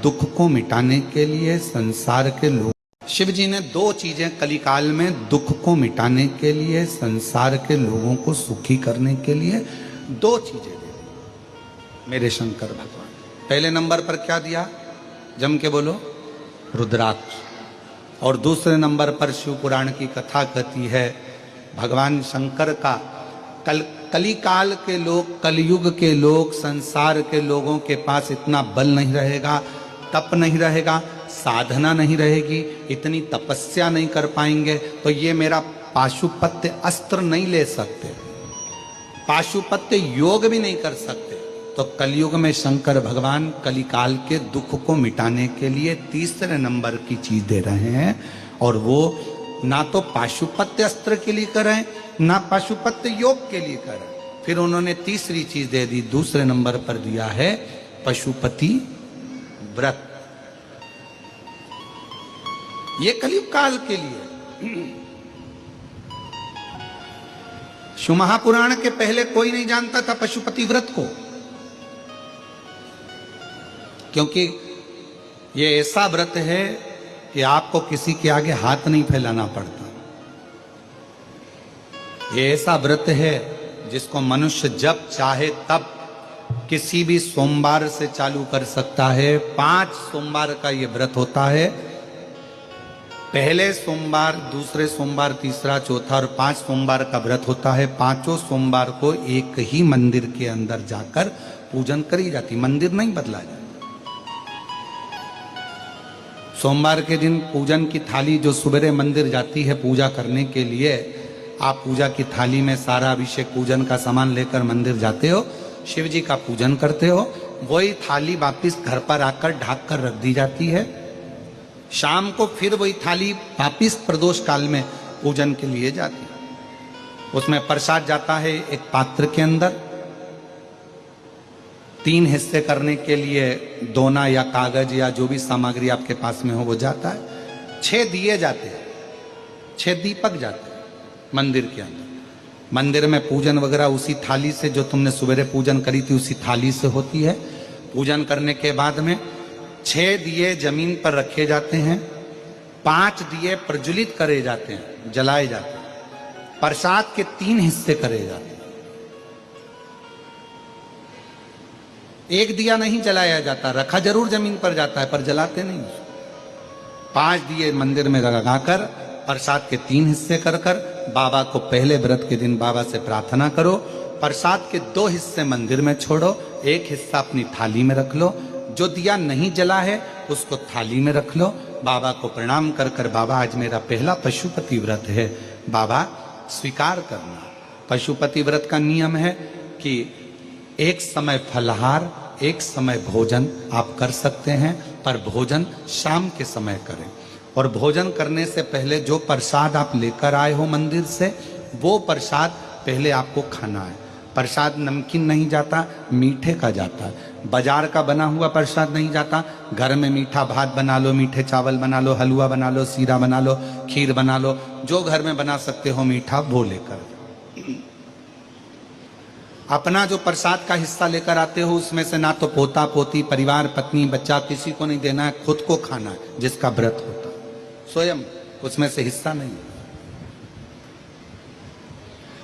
दुख को मिटाने के लिए संसार के लोग, शिव जी ने दो चीजें कलिकाल में दुख को मिटाने के लिए, संसार के लोगों को सुखी करने के लिए दो चीजें दे दी मेरे शंकर भगवान। पहले नंबर पर क्या दिया? जम के बोलो, रुद्राक्ष। और दूसरे नंबर पर शिव पुराण की कथा कहती है भगवान शंकर का कलिकाल के लोग, कलयुग के लोग, संसार के लोगों के पास इतना बल नहीं रहेगा, तप नहीं रहेगा, साधना नहीं रहेगी, इतनी तपस्या नहीं कर पाएंगे, तो ये मेरा पाशुपत्य अस्त्र नहीं ले सकते, पाशुपत्य योग भी नहीं कर सकते। तो कलयुग में शंकर भगवान कलिकाल के दुख को मिटाने के लिए तीसरे नंबर की चीज दे रहे हैं, और वो ना तो पाशुपत्य अस्त्र के लिए करें, ना पाशुपत्य योग के लिए करें। फिर उन्होंने तीसरी चीज दे दी, दूसरे नंबर पर दिया है पशुपति व्रत। ये कलयुग काल के लिए। शिव महापुराण के पहले कोई नहीं जानता था पशुपति व्रत को, क्योंकि ये ऐसा व्रत है कि आपको किसी के आगे हाथ नहीं फैलाना पड़ता। ये ऐसा व्रत है जिसको मनुष्य जब चाहे तब किसी भी सोमवार से चालू कर सकता है। 5 सोमवार का ये व्रत होता है। पहले सोमवार, दूसरे सोमवार, तीसरा, चौथा और 5 सोमवार का व्रत होता है। 5 सोमवार को एक ही मंदिर के अंदर जाकर पूजन करी जाती, मंदिर नहीं बदला जाता। सोमवार के दिन पूजन की थाली जो सुबह मंदिर जाती है पूजा करने के लिए, आप पूजा की थाली में सारा अभिषेक पूजन का सामान लेकर मंदिर जाते हो, शिव जी का पूजन करते हो, वही थाली वापिस घर पर आकर ढक कर रख दी जाती है। शाम को फिर वही थाली वापिस प्रदोष काल में पूजन के लिए जाती है। उसमें प्रसाद जाता है एक पात्र के अंदर, 3 हिस्से करने के लिए दोना या कागज या जो भी सामग्री आपके पास में हो वो जाता है। 6 दिए जाते हैं, 6 दीपक जाते हैं मंदिर के अंदर। मंदिर में पूजन वगैरह उसी थाली से, जो तुमने सवेरे पूजन करी थी उसी थाली से होती है। पूजन करने के बाद में 6 दिए जमीन पर रखे जाते हैं, 5 दिए प्रज्वलित करे जाते हैं, जलाए जाते हैं। प्रसाद के 3 हिस्से करे जाते हैं। एक दिया नहीं जलाया जाता, रखा जरूर जमीन पर जाता है पर जलाते नहीं। 5 दिए मंदिर में लगाकर प्रसाद के 3 हिस्से कर कर बाबा को पहले व्रत के दिन बाबा से प्रार्थना करो। प्रसाद के 2 हिस्से मंदिर में छोड़ो, 1 हिस्सा अपनी थाली में रख लो। जो दिया नहीं जला है उसको थाली में रख लो। बाबा को प्रणाम कर कर, बाबा आज मेरा पहला पशुपति व्रत है, बाबा स्वीकार करना। पशुपति व्रत का नियम है कि एक समय फलाहार, एक समय भोजन आप कर सकते हैं, पर भोजन शाम के समय करें। और भोजन करने से पहले जो प्रसाद आप लेकर आए हो मंदिर से, वो प्रसाद पहले आपको खाना है। प्रसाद नमकीन नहीं जाता, मीठे का जाता है। बाजार का बना हुआ प्रसाद नहीं जाता। घर में मीठा भात बना लो, मीठे चावल बना लो, हलवा बना लो, सीरा बना लो, खीर बना लो, जो घर में बना सकते हो मीठा वो लेकर। अपना जो प्रसाद का हिस्सा लेकर आते हो उसमें से ना तो पोता पोती, परिवार, पत्नी, बच्चा किसी को नहीं देना है, खुद को खाना है। जिसका व्रत होता है स्वयं उसमें से हिस्सा नहीं।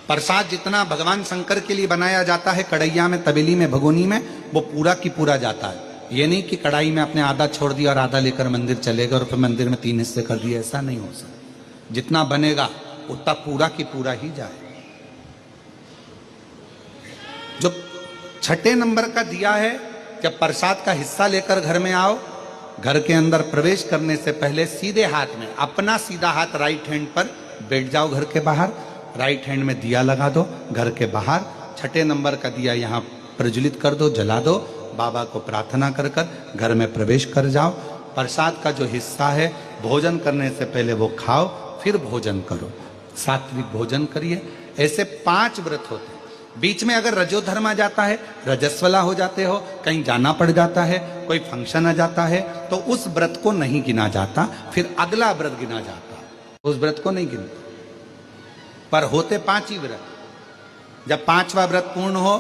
प्रसाद जितना भगवान शंकर के लिए बनाया जाता है कढ़ैया में, तबेली में, भगोनी में, वो पूरा की पूरा जाता है। ये नहीं कि कढ़ाई में आपने आधा छोड़ दिया और आधा लेकर मंदिर चलेगा और फिर मंदिर में 3 हिस्से कर दिए, ऐसा नहीं हो सकता। जितना बनेगा उतना पूरा की पूरा ही जाए। जो 6ठे नंबर का दिया है, जब प्रसाद का हिस्सा लेकर घर में आओ, घर के अंदर प्रवेश करने से पहले सीधे हाथ में, अपना सीधा हाथ राइट हैंड पर बैठ जाओ घर के बाहर, राइट हैंड में दिया लगा दो घर के बाहर। 6ठे नंबर का दिया यहाँ प्रज्वलित कर दो, जला दो। बाबा को प्रार्थना कर कर घर में प्रवेश कर जाओ। प्रसाद का जो हिस्सा है भोजन करने से पहले वो खाओ, फिर भोजन करो, सात्विक भोजन करिए। ऐसे 5 व्रत होते हैं। बीच में अगर रजोधर्म आ जाता है, रजस्वला हो जाते हो, कहीं जाना पड़ जाता है, कोई फंक्शन आ जाता है, तो उस व्रत को नहीं गिना जाता, फिर अगला व्रत गिना जाता, उस व्रत को नहीं गिनते। पर होते 5 ही व्रत। जब 5वां व्रत पूर्ण हो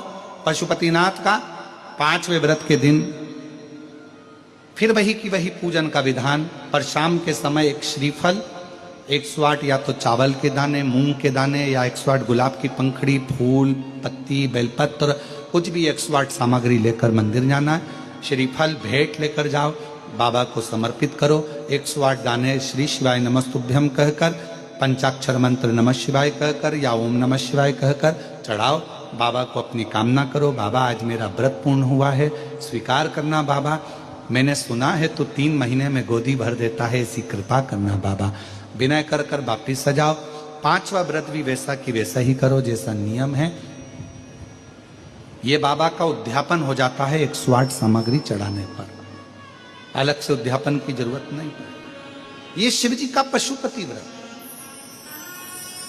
पशुपतिनाथ का, 5वें व्रत के दिन फिर वही की वही पूजन का विधान। पर शाम के समय एक श्रीफल, 108 या तो चावल के दाने, मूंग के दाने, या 108 गुलाब की पंखड़ी, फूल, पत्ती, बेलपत्र, कुछ भी 108 सामग्री लेकर मंदिर जाना है। श्रीफल भेंट लेकर जाओ, बाबा को समर्पित करो। 108 दाने श्री शिवाय नमस्तुभ्यम कहकर, पंचाक्षर मंत्र नमः शिवाय कहकर या ओम नमः शिवाय कहकर चढ़ाओ। बाबा को अपनी कामना करो, बाबा आज मेरा व्रत पूर्ण हुआ है, स्वीकार करना बाबा। मैंने सुना है तो 3 महीने में गोदी भर देता है, ऐसी कृपा करना बाबा। विनय कर कर वापिस सजाओ। 5वां व्रत भी वैसा की वैसा ही करो जैसा नियम है। ये बाबा का उद्यापन हो जाता है 108 सामग्री चढ़ाने पर, अलग से उद्यापन की जरूरत नहीं। ये शिव जी का पशुपति व्रत।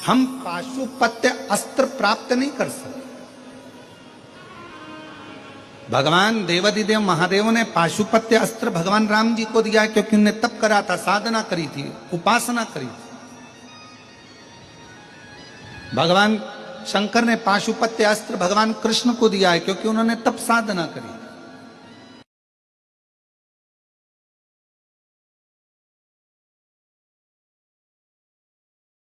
हम पाशुपत्य अस्त्र प्राप्त नहीं कर सकते। भगवान देवादिदेव महादेव ने पाशुपत्य अस्त्र भगवान राम जी को दिया क्योंकि उन्होंने तप करा था, साधना करी थी, उपासना करी थी। भगवान शंकर ने पाशुपत्य अस्त्र भगवान कृष्ण को दिया है क्योंकि उन्होंने तप साधना करी।